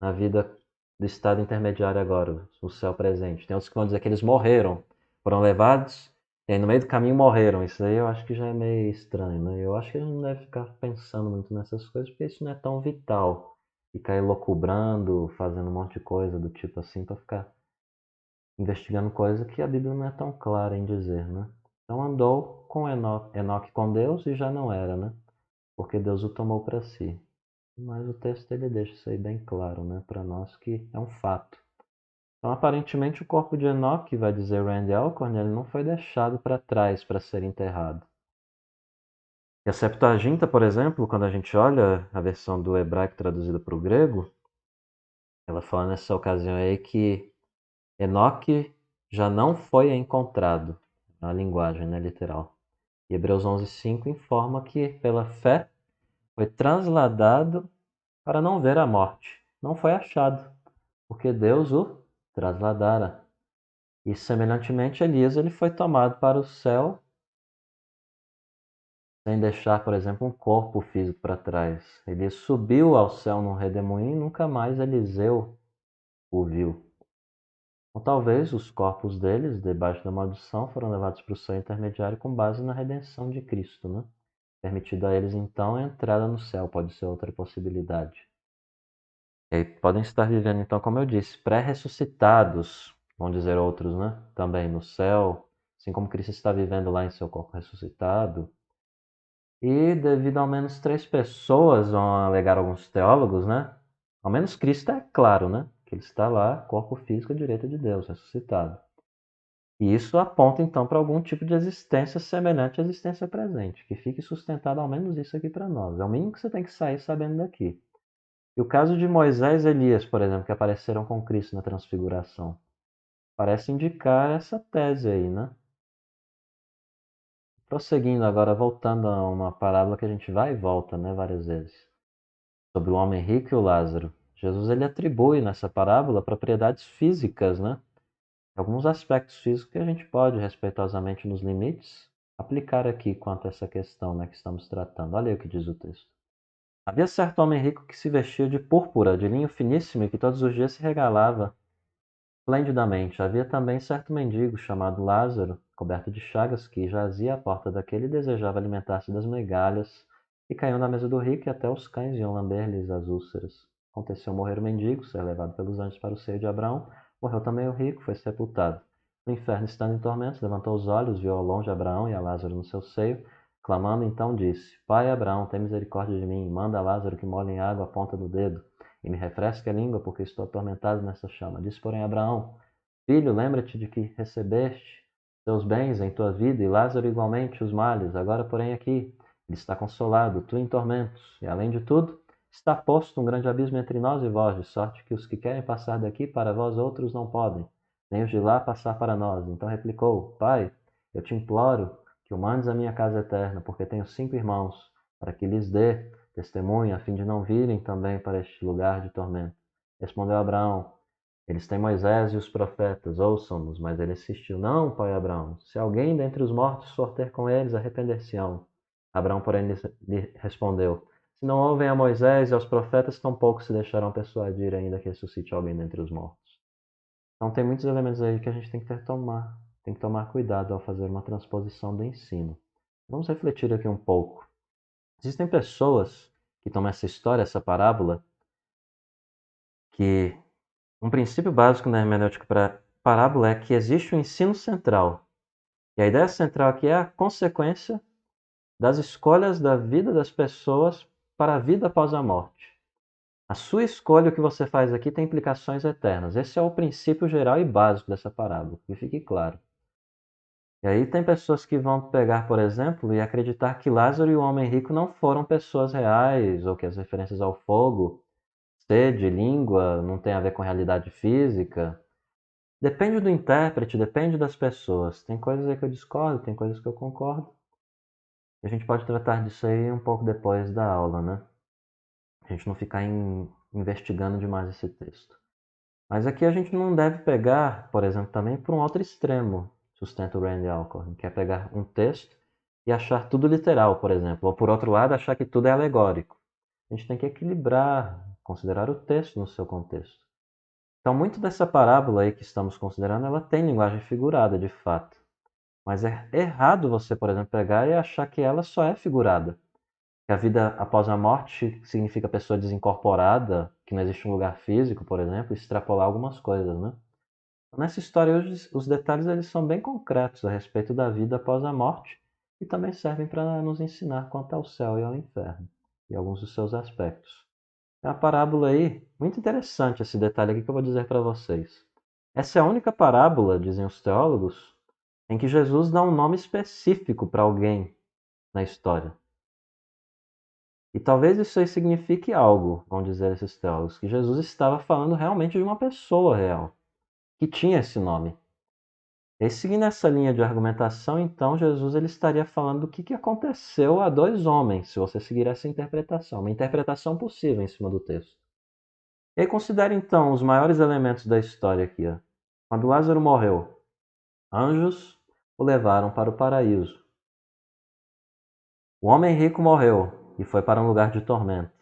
na vida do estado intermediário agora, no céu presente. Tem outros que vão dizer que eles morreram, foram levados e aí no meio do caminho morreram. Isso aí eu acho que já é meio estranho, né? Eu acho que a gente não deve ficar pensando muito nessas coisas porque isso não é tão vital. Ficar elocubrando, fazendo um monte de coisa do tipo assim para ficar investigando coisa que a Bíblia não é tão clara em dizer, né? Então andou com Enoque com Deus e já não era, né? Porque Deus o tomou para si. Mas o texto ele deixa isso aí bem claro, né, para nós que é um fato. Então, aparentemente, o corpo de Enoque, vai dizer Randy Alcorn, ele não foi deixado para trás para ser enterrado. E a Septuaginta, por exemplo, quando a gente olha a versão do hebraico traduzida para o grego, ela fala nessa ocasião aí que Enoque já não foi encontrado, na linguagem, né, literal. E Hebreus 11:5 informa que, pela fé, foi trasladado para não ver a morte. Não foi achado, porque Deus o trasladara. E semelhantemente, Elias ele foi tomado para o céu sem deixar, por exemplo, um corpo físico para trás. Ele subiu ao céu num redemoinho e nunca mais Eliseu o viu. Ou talvez os corpos deles, debaixo da maldição, foram levados para o céu intermediário com base na redenção de Cristo, né? Permitido a eles então a entrada no céu, pode ser outra possibilidade. E aí podem estar vivendo então, como eu disse, pré-ressuscitados, vão dizer outros, né? Também no céu, assim como Cristo está vivendo lá em seu corpo ressuscitado. E devido ao menos 3 pessoas, vão alegar alguns teólogos, né? Ao menos Cristo é claro, né? Que ele está lá, corpo físico à direita de Deus, ressuscitado. E isso aponta então para algum tipo de existência semelhante à existência presente, que fique sustentado ao menos isso aqui para nós. É o mínimo que você tem que sair sabendo daqui. E o caso de Moisés e Elias, por exemplo, que apareceram com Cristo na transfiguração, parece indicar essa tese aí, né? Prosseguindo agora, voltando a uma parábola que a gente vai e volta, né, várias vezes, sobre o homem rico e o Lázaro. Jesus ele atribui nessa parábola propriedades físicas, né? Alguns aspectos físicos que a gente pode, respeitosamente nos limites, aplicar aqui quanto a essa questão, né, que estamos tratando. Olha aí o que diz o texto. Havia certo homem rico que se vestia de púrpura, de linho finíssimo e que todos os dias se regalava esplendidamente. Havia também certo mendigo chamado Lázaro, coberto de chagas, que jazia à porta daquele e desejava alimentar-se das migalhas que caíam da mesa do rico e até os cães iam lamber-lhes as úlceras. Aconteceu morrer o mendigo, ser levado pelos anjos para o seio de Abraão. Morreu também o rico, foi sepultado. No inferno, estando em tormentos, levantou os olhos, viu ao longe Abraão e a Lázaro no seu seio. Clamando, então disse: Pai Abraão, tem misericórdia de mim, manda a Lázaro que molhe em água a ponta do dedo e me refresque a língua, porque estou atormentado nessa chama. Disse, porém, Abraão: Filho, lembra-te de que recebeste teus bens em tua vida, e Lázaro igualmente os males. Agora, porém, aqui ele está consolado, tu em tormentos. E, além de tudo, está posto um grande abismo entre nós e vós, de sorte que os que querem passar daqui para vós outros não podem, nem os de lá passar para nós. Então replicou: Pai, eu te imploro que o mandes à minha casa eterna, porque tenho 5 irmãos, para que lhes dê testemunha, a fim de não virem também para este lugar de tormento. Respondeu Abraão: Eles têm Moisés e os profetas, ouçam-nos. Mas ele insistiu: Não, pai Abraão, se alguém dentre os mortos for ter com eles, arrepender-se-ão. Abraão, porém, lhe respondeu: Se não ouvem a Moisés e aos profetas, tampouco se deixarão persuadir, ainda que ressuscite alguém dentre os mortos. Então tem muitos elementos aí que a gente tem que tomar cuidado ao fazer uma transposição do ensino. Vamos refletir aqui um pouco. Existem pessoas que tomam essa história, essa parábola, que um princípio básico na hermenêutica para parábola é que existe um ensino central. E a ideia central aqui é a consequência das escolhas da vida das pessoas para a vida após a morte. A sua escolha, o que você faz aqui, tem implicações eternas. Esse é o princípio geral e básico dessa parábola, que fique claro. E aí tem pessoas que vão pegar, por exemplo, e acreditar que Lázaro e o homem rico não foram pessoas reais, ou que as referências ao fogo, sede, língua, não tem a ver com realidade física. Depende do intérprete, depende das pessoas. Tem coisas aí que eu discordo, tem coisas que eu concordo. E a gente pode tratar disso aí um pouco depois da aula, né? A gente não ficar investigando demais esse texto. Mas aqui a gente não deve pegar, por exemplo, também por um outro extremo, sustenta o Randy Alcorn, que é pegar um texto e achar tudo literal, por exemplo. Ou por outro lado, achar que tudo é alegórico. A gente tem que equilibrar, considerar o texto no seu contexto. Então, muito dessa parábola aí que estamos considerando, ela tem linguagem figurada, de fato. Mas é errado você, por exemplo, pegar e achar que ela só é figurada. Que a vida após a morte significa pessoa desincorporada, que não existe um lugar físico, por exemplo, extrapolar algumas coisas, né? Nessa história, hoje, os detalhes eles são bem concretos a respeito da vida após a morte e também servem para nos ensinar quanto ao céu e ao inferno, e alguns dos seus aspectos. É uma parábola aí, muito interessante esse detalhe aqui que eu vou dizer para vocês. Essa é a única parábola, dizem os teólogos, em que Jesus dá um nome específico para alguém na história. E talvez isso aí signifique algo, vão dizer esses teólogos, que Jesus estava falando realmente de uma pessoa real, que tinha esse nome. E aí, seguindo essa linha de argumentação, então Jesus ele estaria falando do que aconteceu a dois homens, se você seguir essa interpretação, uma interpretação possível em cima do texto. E aí considere então os maiores elementos da história aqui. Ó. Quando Lázaro morreu, anjos o levaram para o paraíso. O homem rico morreu e foi para um lugar de tormento.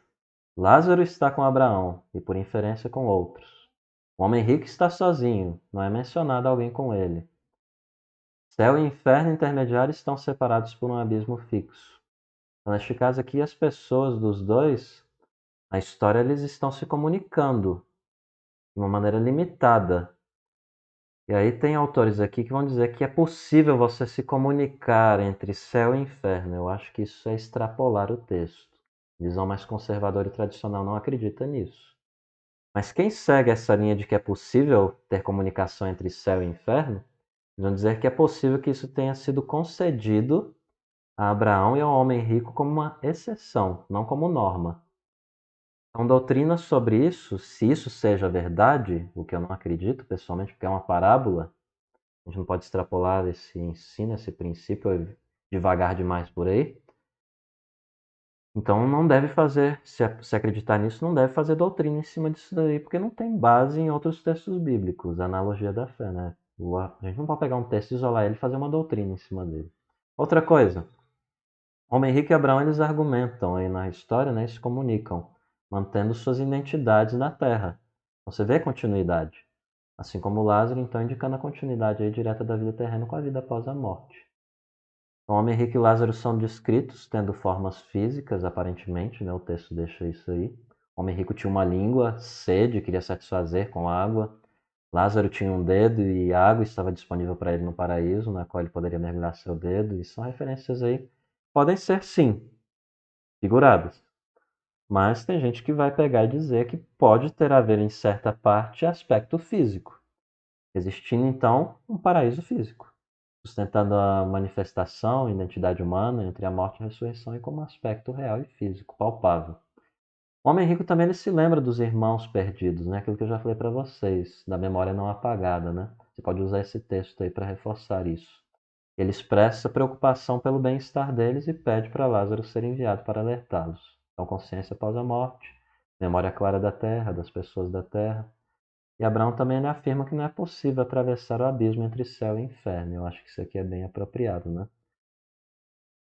Lázaro está com Abraão e, por inferência, com outros. O homem rico está sozinho, não é mencionado alguém com ele. Céu e inferno intermediário estão separados por um abismo fixo. Então, neste caso aqui, as pessoas dos dois, na história, eles estão se comunicando de uma maneira limitada. E aí tem autores aqui que vão dizer que é possível você se comunicar entre céu e inferno. Eu acho que isso é extrapolar o texto. A visão mais conservadora e tradicional não acredita nisso. Mas quem segue essa linha de que é possível ter comunicação entre céu e inferno, Eles vão dizer que é possível que isso tenha sido concedido a Abraão e ao homem rico como uma exceção, não como norma. Então, doutrina sobre isso, se isso seja verdade, o que eu não acredito pessoalmente, porque é uma parábola, a gente não pode extrapolar esse ensino, esse princípio devagar demais por aí. Então não deve fazer, se acreditar nisso, não deve fazer doutrina em cima disso daí, porque não tem base em outros textos bíblicos, a analogia da fé, né? A gente não pode pegar um texto, isolar ele e fazer uma doutrina em cima dele. Outra coisa, Homem Rico e Abraão, eles argumentam aí na história, né? E se comunicam, mantendo suas identidades na Terra. Você vê a continuidade. Assim como Lázaro, então, indicando a continuidade aí direta da vida terrena com a vida após a morte. O homem rico e Lázaro são descritos tendo formas físicas, aparentemente, né? O texto deixa isso aí. O homem rico tinha uma língua, sede, queria satisfazer com água. Lázaro tinha um dedo e água estava disponível para ele no paraíso, na qual ele poderia mergulhar seu dedo. E são referências aí. Podem ser, sim, figuradas. Mas tem gente que vai pegar e dizer que pode ter a ver, em certa parte, aspecto físico. Existindo, então, um paraíso físico, sustentando a manifestação, identidade humana entre a morte e a ressurreição e como aspecto real e físico, palpável. O homem rico também ele se lembra dos irmãos perdidos, né? Aquilo que eu já falei para vocês, da memória não apagada, né? Você pode usar esse texto aí para reforçar isso. Ele expressa preocupação pelo bem-estar deles e pede para Lázaro ser enviado para alertá-los. Então, consciência após a morte, memória clara da terra, das pessoas da terra. E Abraão também ele afirma que não é possível atravessar o abismo entre céu e inferno. Eu acho que isso aqui é bem apropriado, né?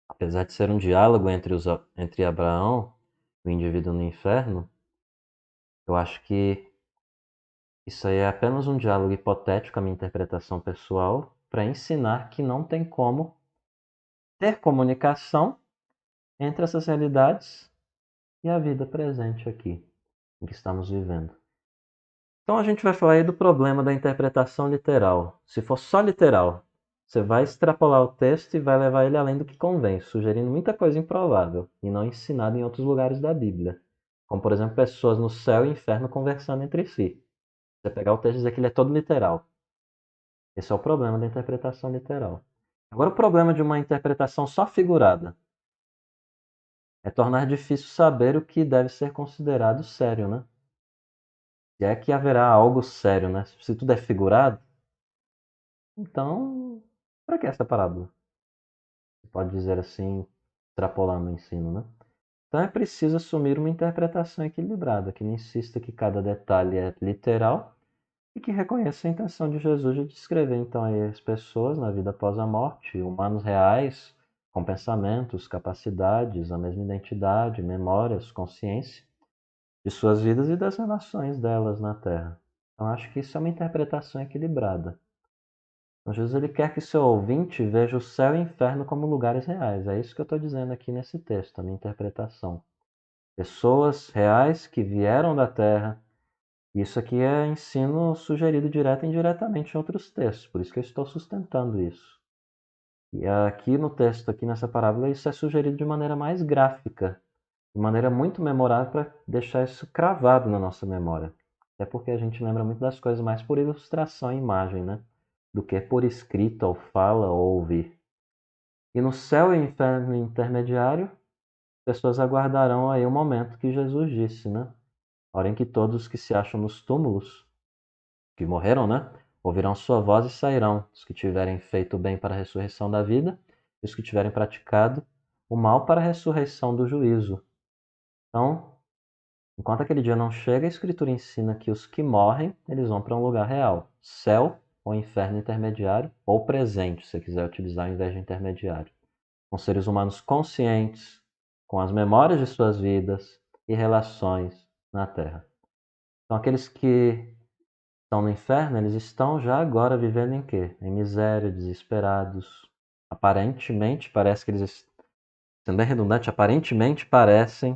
Apesar de ser um diálogo entre Abraão e o indivíduo no inferno, eu acho que isso aí é apenas um diálogo hipotético, a minha interpretação pessoal, para ensinar que não tem como ter comunicação entre essas realidades e a vida presente aqui, em que estamos vivendo. Então a gente vai falar aí do problema da interpretação literal. Se for só literal, você vai extrapolar o texto e vai levar ele além do que convém, sugerindo muita coisa improvável e não ensinada em outros lugares da Bíblia. Como, por exemplo, pessoas no céu e inferno conversando entre si. Você pegar o texto e dizer que ele é todo literal. Esse é o problema da interpretação literal. Agora, o problema de uma interpretação só figurada é tornar difícil saber o que deve ser considerado sério, né? Se é que haverá algo sério, né? Se tudo é figurado, então, para que essa parábola? Você pode dizer assim, extrapolando o ensino, né? Então é preciso assumir uma interpretação equilibrada, que não insista que cada detalhe é literal e que reconheça a intenção de Jesus de descrever então aí as pessoas na vida após a morte, humanos reais, com pensamentos, capacidades, a mesma identidade, memórias, consciência de suas vidas e das relações delas na Terra. Então acho que isso é uma interpretação equilibrada. Então, Jesus ele quer que seu ouvinte veja o céu e o inferno como lugares reais. É isso que eu estou dizendo aqui nesse texto, a minha interpretação. Pessoas reais que vieram da Terra. Isso aqui é ensino sugerido direto e indiretamente em outros textos, por isso que eu estou sustentando isso. E aqui no texto, aqui nessa parábola, isso é sugerido de maneira mais gráfica, de maneira muito memorável para deixar isso cravado na nossa memória. Até porque a gente lembra muito das coisas mais por ilustração e imagem, né? Do que por escrita ou fala ou ouvir. E no céu e inferno intermediário, pessoas aguardarão aí o momento que Jesus disse, né? A hora em que todos os que se acham nos túmulos, que morreram, né? Ouvirão sua voz e sairão, os que tiverem feito o bem para a ressurreição da vida, e os que tiverem praticado o mal para a ressurreição do juízo. Então, enquanto aquele dia não chega, a Escritura ensina que os que morrem, eles vão para um lugar real, céu ou inferno intermediário, ou presente, se você quiser utilizar ao invés de intermediário. Com seres humanos conscientes, com as memórias de suas vidas e relações na Terra. Então, aqueles que estão no inferno, eles estão já agora vivendo em quê? Em miséria, desesperados. Aparentemente, parece que eles, sendo bem redundante, aparentemente parecem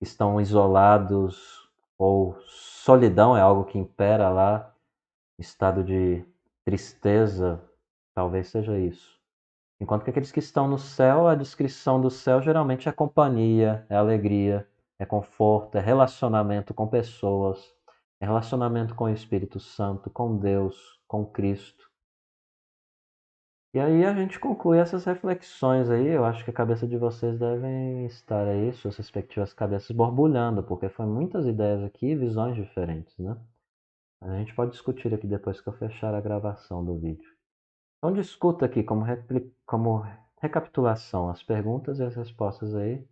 que estão isolados ou solidão é algo que impera lá, estado de tristeza, talvez seja isso. Enquanto que aqueles que estão no céu, a descrição do céu geralmente é companhia, é alegria, é conforto, é relacionamento com pessoas, é relacionamento com o Espírito Santo, com Deus, com Cristo. E aí a gente conclui essas reflexões aí. Eu acho que a cabeça de vocês devem estar aí, suas respectivas cabeças borbulhando, porque foi muitas ideias aqui e visões diferentes, né? A gente pode discutir aqui depois que eu fechar a gravação do vídeo. Então discuta aqui como recapitulação as perguntas e as respostas aí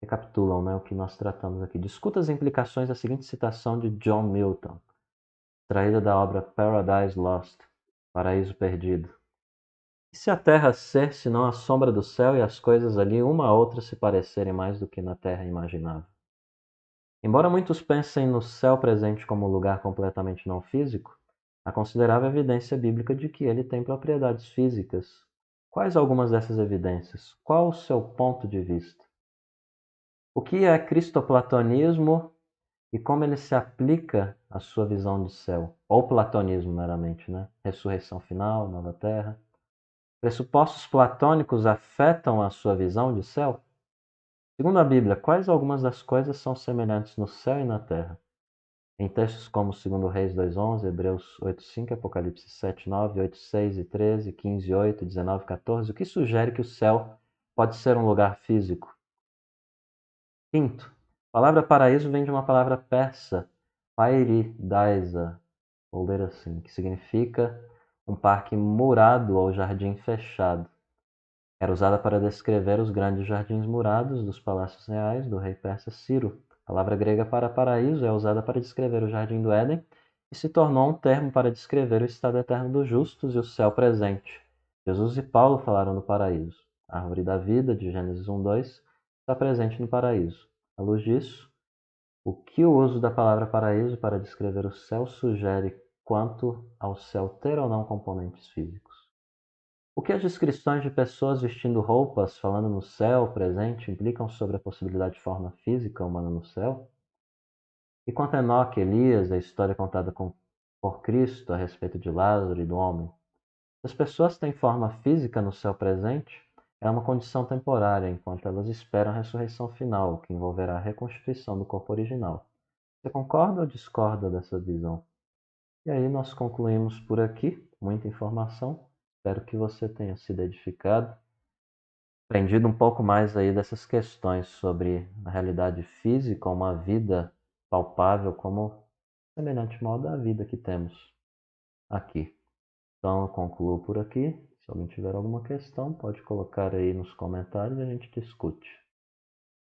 recapitulam, né, o que nós tratamos aqui. Discuta as implicações da seguinte citação de John Milton, extraída da obra Paradise Lost, Paraíso Perdido. E se a terra ser senão a sombra do céu e as coisas ali uma a outra se parecerem mais do que na terra imaginável? Embora muitos pensem no céu presente como lugar completamente não físico, há considerável evidência bíblica de que ele tem propriedades físicas. Quais algumas dessas evidências? Qual o seu ponto de vista? O que é cristoplatonismo e como ele se aplica à sua visão de céu? Ou platonismo meramente, né? Ressurreição final, nova terra. Pressupostos platônicos afetam a sua visão de céu? Segundo a Bíblia, quais algumas das coisas são semelhantes no céu e na terra? Em textos como 2 Reis 2:11, Hebreus 8:5, Apocalipse 7:9, 8:6 e 13, 15:8, 19:14, o que sugere que o céu pode ser um lugar físico? Quinto, a palavra paraíso vem de uma palavra persa, pairidaisa, ou ler assim, que significa um parque murado ou jardim fechado. Era usada para descrever os grandes jardins murados dos palácios reais do rei persa Ciro. A palavra grega para paraíso é usada para descrever o jardim do Éden e se tornou um termo para descrever o estado eterno dos justos e o céu presente. Jesus e Paulo falaram do paraíso. A árvore da vida, de Gênesis 1:2, está presente no paraíso. À luz disso, o que o uso da palavra paraíso para descrever o céu sugere quanto ao céu ter ou não componentes físicos? O que as descrições de pessoas vestindo roupas, falando no céu presente, implicam sobre a possibilidade de forma física humana no céu? E quanto a Enoque, Elias, a história contada por Cristo a respeito de Lázaro e do homem? Se as pessoas têm forma física no céu presente, é uma condição temporária, enquanto elas esperam a ressurreição final, que envolverá a reconstituição do corpo original. Você concorda ou discorda dessa visão? E aí nós concluímos por aqui, muita informação. Espero que você tenha sido edificado, aprendido um pouco mais aí dessas questões sobre a realidade física, uma vida palpável como semelhante modo à vida que temos aqui. Então eu concluo por aqui. Se alguém tiver alguma questão, pode colocar aí nos comentários e a gente discute.